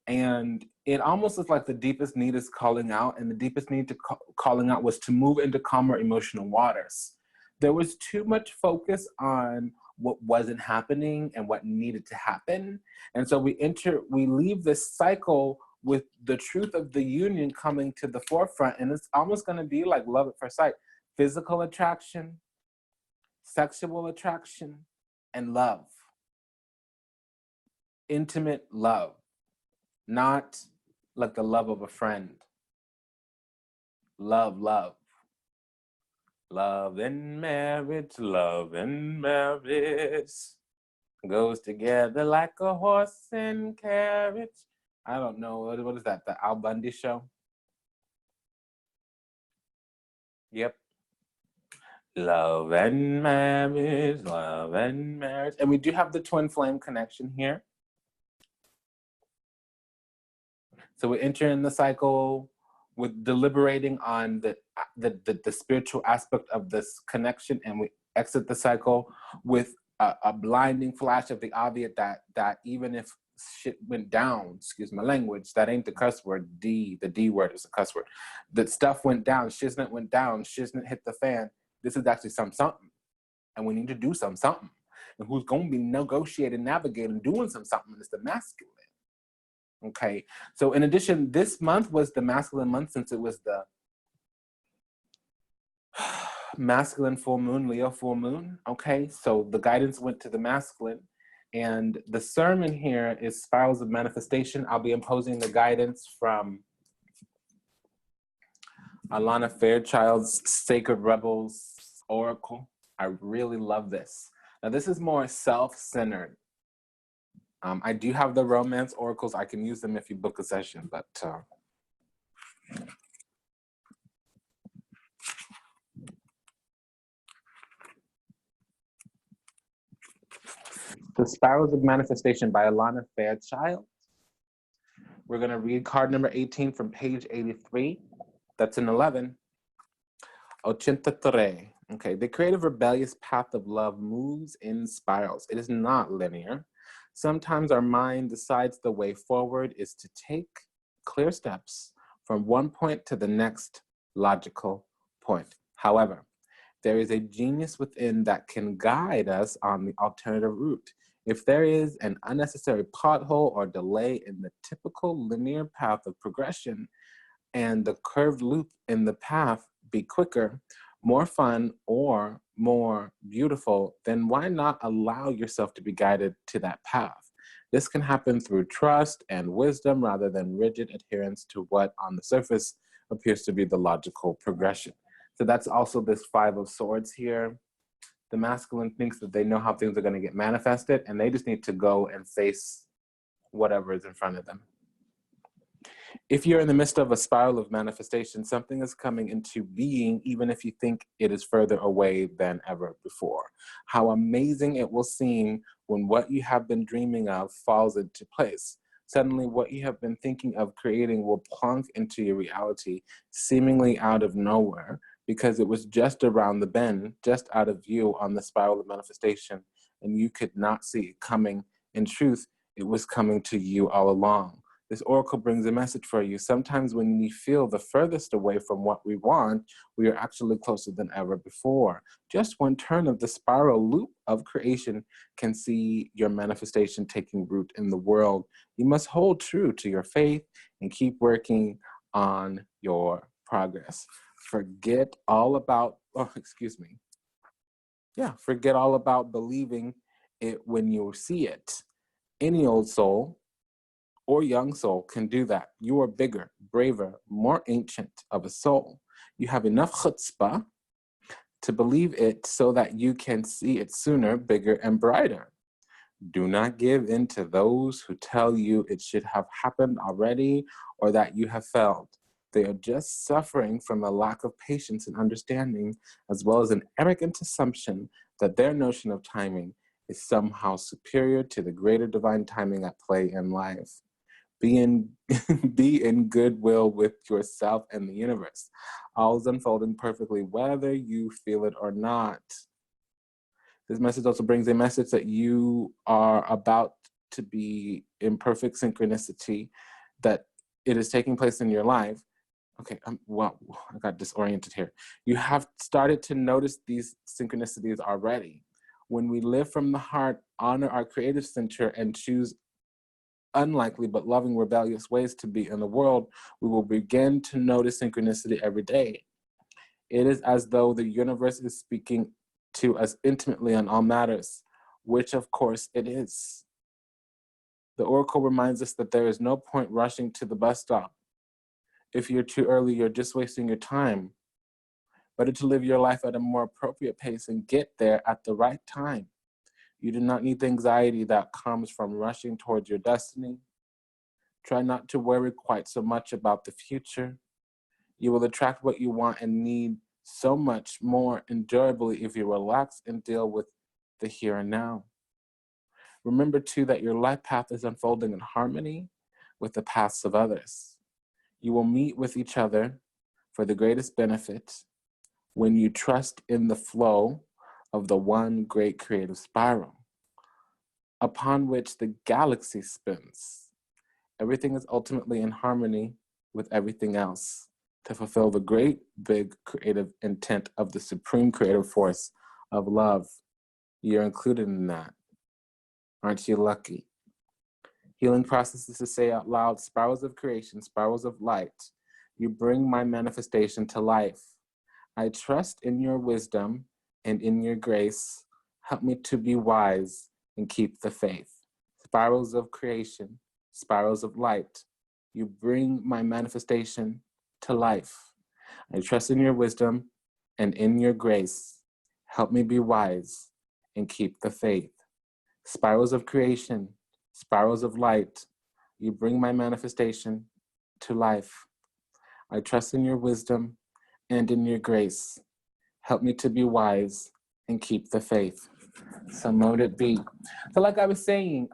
And it almost is like the deepest need is calling out, and the deepest need to calling out was to move into calmer emotional waters. There was too much focus on what wasn't happening and what needed to happen. And so we leave this cycle with the truth of the union coming to the forefront, and it's almost gonna be like love at first sight. Physical attraction, sexual attraction, and love. intimate love, not like the love of a friend. Love, love. Love and marriage, love and marriage goes together like a horse and carriage. I don't know, what is that, the Al Bundy show? Yep. Love and marriage, love and marriage. And we do have the twin flame connection here. So we enter in the cycle with deliberating on the spiritual aspect of this connection, and we exit the cycle with a blinding flash of the obvious that even if shit went down, excuse my language, that ain't the cuss word, the D word is a cuss word. That stuff went down, shiznit went down, shiznit hit the fan. This is actually something. And we need to do something. And who's going to be negotiating, navigating, doing something is the masculine. Okay, so in addition, this month was the masculine month since it was the masculine full moon, Leo full moon. Okay, so the guidance went to the masculine. And the sermon here is Spirals of Manifestation. I'll be imposing the guidance from Alana Fairchild's Sacred Rebels Oracle. I really love this. Now this is more self-centered. I do have the romance oracles. I can use them if you book a session, but The Spirals of Manifestation by Alana Fairchild. We're gonna read card number 18 from page 83. That's an 11. 83. Okay, the creative rebellious path of love moves in spirals. It is not linear. Sometimes our mind decides the way forward is to take clear steps from one point to the next logical point. However, there is a genius within that can guide us on the alternative route. If there is an unnecessary pothole or delay in the typical linear path of progression and the curved loop in the path be quicker, more fun, or more beautiful, then why not allow yourself to be guided to that path? This can happen through trust and wisdom rather than rigid adherence to what on the surface appears to be the logical progression. So that's also this Five of Swords here. The masculine thinks that they know how things are going to get manifested, and they just need to go and face whatever is in front of them. If you're in the midst of a spiral of manifestation, something is coming into being, even if you think it is further away than ever before. How amazing it will seem when what you have been dreaming of falls into place. Suddenly, what you have been thinking of creating will plunk into your reality, seemingly out of nowhere, because it was just around the bend, just out of view on the spiral of manifestation, and you could not see it coming. In truth, it was coming to you all along. This oracle brings a message for you. Sometimes when we feel the furthest away from what we want, we are actually closer than ever before. Just one turn of the spiral loop of creation can see your manifestation taking root in the world. You must hold true to your faith and keep working on your progress. Forget all about, forget all about believing it when you see it. Any old soul or young soul can do that. You are bigger, braver, more ancient of a soul. You have enough chutzpah to believe it so that you can see it sooner, bigger, and brighter. Do not give in to those who tell you it should have happened already or that you have failed. They are just suffering from a lack of patience and understanding, as well as an arrogant assumption that their notion of timing is somehow superior to the greater divine timing at play in life. Be in goodwill with yourself and the universe. All is unfolding perfectly, whether you feel it or not. This message also brings a message that you are about to be in perfect synchronicity, that it is taking place in your life. Okay, well, I got disoriented here. You have started to notice these synchronicities already. When we live from the heart, honor our creative center, and choose unlikely but loving rebellious ways to be in the world, we will begin to notice synchronicity every day. It is as though the universe is speaking to us intimately on all matters, which of course it is. The oracle reminds us that there is no point rushing to the bus stop. If you're too early, you're just wasting your time. Better to live your life at a more appropriate pace and get there at the right time. You do not need the anxiety that comes from rushing towards your destiny. Try not to worry quite so much about the future. You will attract what you want and need so much more enjoyably if you relax and deal with the here and now. Remember too that your life path is unfolding in harmony with the paths of others. You will meet with each other for the greatest benefit when you trust in the flow of the one great creative spiral upon which the galaxy spins. Everything is ultimately in harmony with everything else to fulfill the great big creative intent of the supreme creative force of love. You're included in that. Aren't you lucky? Healing process is to say out loud, spirals of creation, spirals of light. You bring my manifestation to life. I trust in your wisdom and in your grace. Help me to be wise and keep the faith. Spirals of creation, spirals of light. You bring my manifestation to life. I trust in your wisdom and in your grace. Help me be wise and keep the faith. Spirals of creation, spirals of light. You bring my manifestation to life. I trust in your wisdom and in your grace. Help me to be wise and keep the faith. So mote it be. So like I was saying,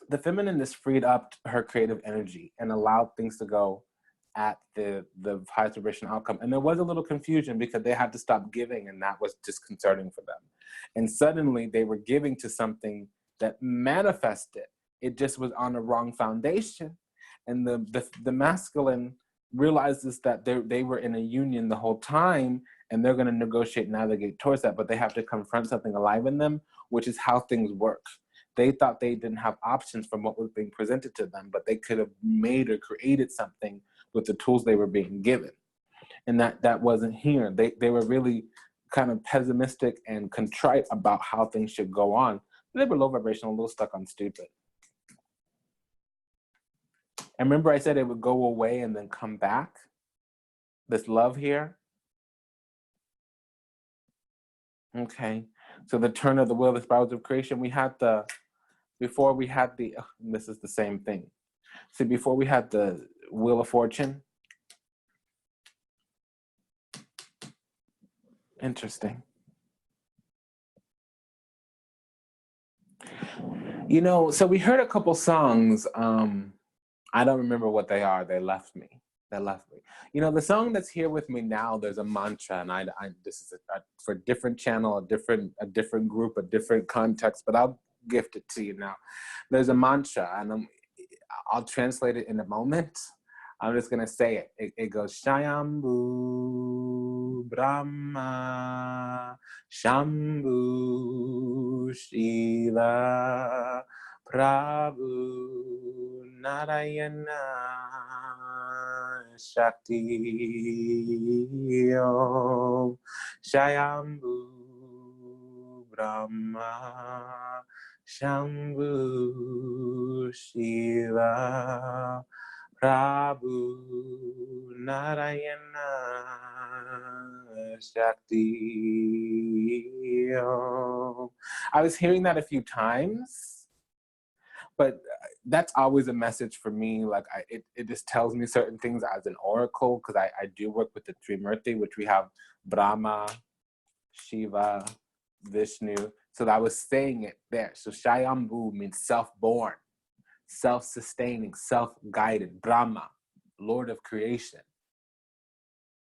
the feminine is freed up her creative energy and allowed things to go at the highest vibration outcome. And there was a little confusion because they had to stop giving, and that was disconcerting for them. And suddenly they were giving to something that manifested. It just was on a wrong foundation. And the masculine realizes that they were in a union the whole time, and they're going to negotiate, navigate towards that, but they have to confront something alive in them, which is how things work. They thought they didn't have options from what was being presented to them, but they could have made or created something with the tools they were being given. And that wasn't here. They were really kind of pessimistic and contrite about how things should go on. They were low vibrational, a little stuck on stupid. And remember I said it would go away and then come back? This love here? Okay, so the turn of the wheel, the spirals of creation, before we had the, this is the same thing. See, before we had the Wheel of Fortune. Interesting. You know, so we heard a couple songs. I don't remember what they are. They left me. You know, the song that's here with me now, there's a mantra, and this is for a different channel, a different group, a different context, but I'll gift it to you now. There's a mantra, and I'll translate it in a moment. I'm just gonna say it. It goes, Shambhu Brahma, Shambhu Shiva, Prabhu Narayana Shakti Om, Shayambhu Brahma, Shambhu Shiva, Prabhu Narayana Shakti Om. I was hearing that a few times, but that's always a message for me. Like it just tells me certain things as an oracle, because I do work with the Trimurti, which we have Brahma, Shiva, Vishnu. So I was saying it there. So Shayambhu means self-born, self-sustaining, self-guided. Brahma, Lord of creation.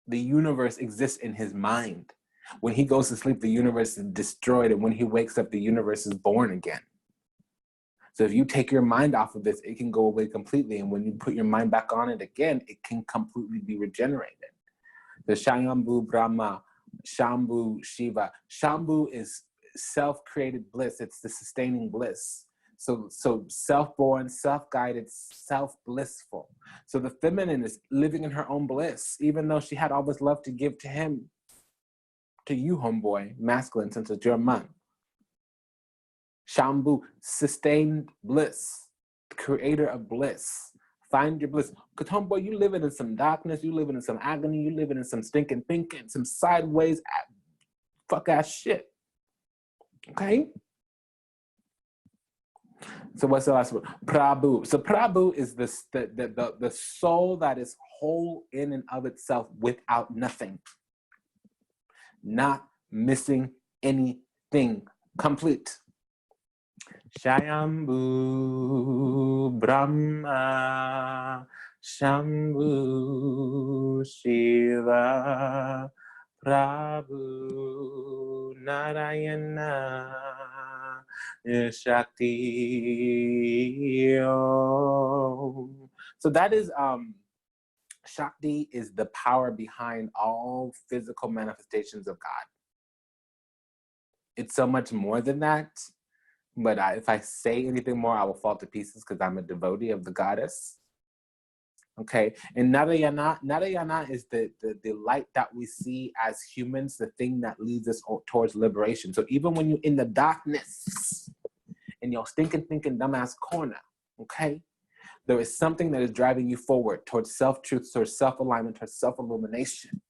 The universe exists in his mind. When he goes to sleep, the universe is destroyed, and when he wakes up, the universe is born again. So if you take your mind off of this, it can go away completely, and when you put your mind back on it again, it can completely be regenerated. The Shayambhu Brahma, Shambhu Shiva. Shambhu is self-created bliss. It's the sustaining bliss. So self-born, self-guided, self-blissful. So the feminine is living in her own bliss, even though she had all this love to give to him, to you, homeboy, masculine, since it's your man. Shambhu, sustained bliss, creator of bliss. Find your bliss. Because homeboy, you living in some darkness, you living in some agony, you living in some stinking thinking, some sideways fuck ass shit. Okay? So what's the last word? Prabhu. So Prabhu is the soul that is whole in and of itself without nothing. Not missing anything. Complete. Shayambhu Brahma Shambhu Shiva Prabhu Narayana Shakti. So that is Shakti is the power behind all physical manifestations of God. It's so much more than that. But if I say anything more, I will fall to pieces because I'm a devotee of the goddess. Okay, and Narayana is the light that we see as humans, the thing that leads us towards liberation. So even when you're in the darkness, in your stinking dumbass corner, okay, there is something that is driving you forward towards self-truth, towards self-alignment, towards self-illumination.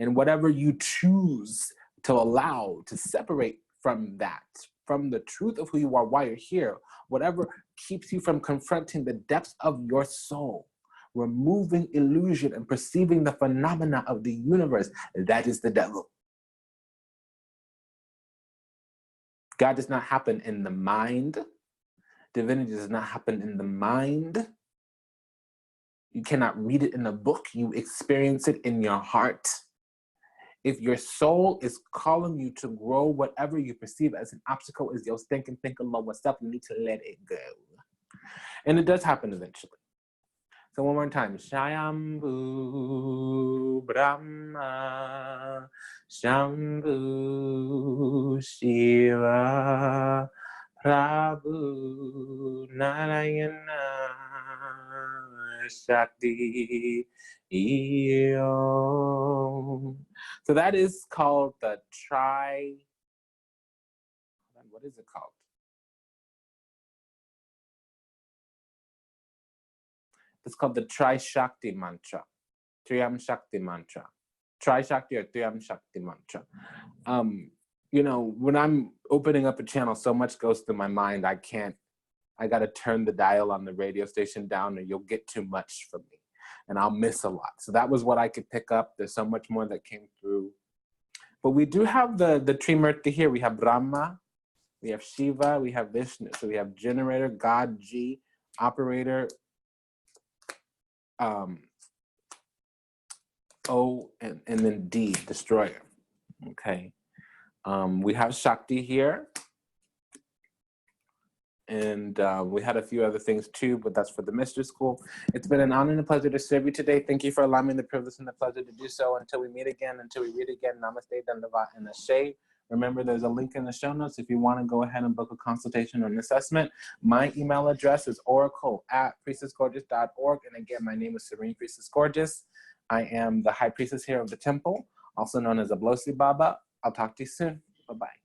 And whatever you choose to allow to separate from that, from the truth of who you are, why you're here, whatever keeps you from confronting the depths of your soul, removing illusion and perceiving the phenomena of the universe, that is the devil. God does not happen in the mind. Divinity does not happen in the mind. You cannot read it in a book. You experience it in your heart. If your soul is calling you to grow, whatever you perceive as an obstacle is your thinking lower self, you need to let it go. And it does happen eventually. So one more time. Shayambhu Brahma Shambhu Shiva Prabhu Narayana Shakti. So that is called the what is it called? It's called the Tri-Shakti mantra. Triyam Shakti mantra. Tri-Shakti or Triyam Shakti mantra. You know, when I'm opening up a channel, so much goes through my mind, I gotta turn the dial on the radio station down or you'll get too much from me. And I'll miss a lot. So that was what I could pick up. There's so much more that came through. But we do have the Trimurti here. We have Brahma, we have Shiva, we have Vishnu. So we have generator, God, G, operator, O, and then D, destroyer. Okay. We have Shakti here. And we had a few other things too, but that's for the mystery school. It's been an honor and a pleasure to serve you today. Thank you for allowing me the privilege and the pleasure to do so. Until we meet again, until we read again, Namaste, Dandava, and Ashe. Remember, there's a link in the show notes if you want to go ahead and book a consultation or an assessment. My email address is oracle@priestessgorgeous.org. And again, my name is Serene Priestess Gorgeous. I am the High Priestess here of the temple, also known as Ablossi Baba. I'll talk to you soon. Bye-bye.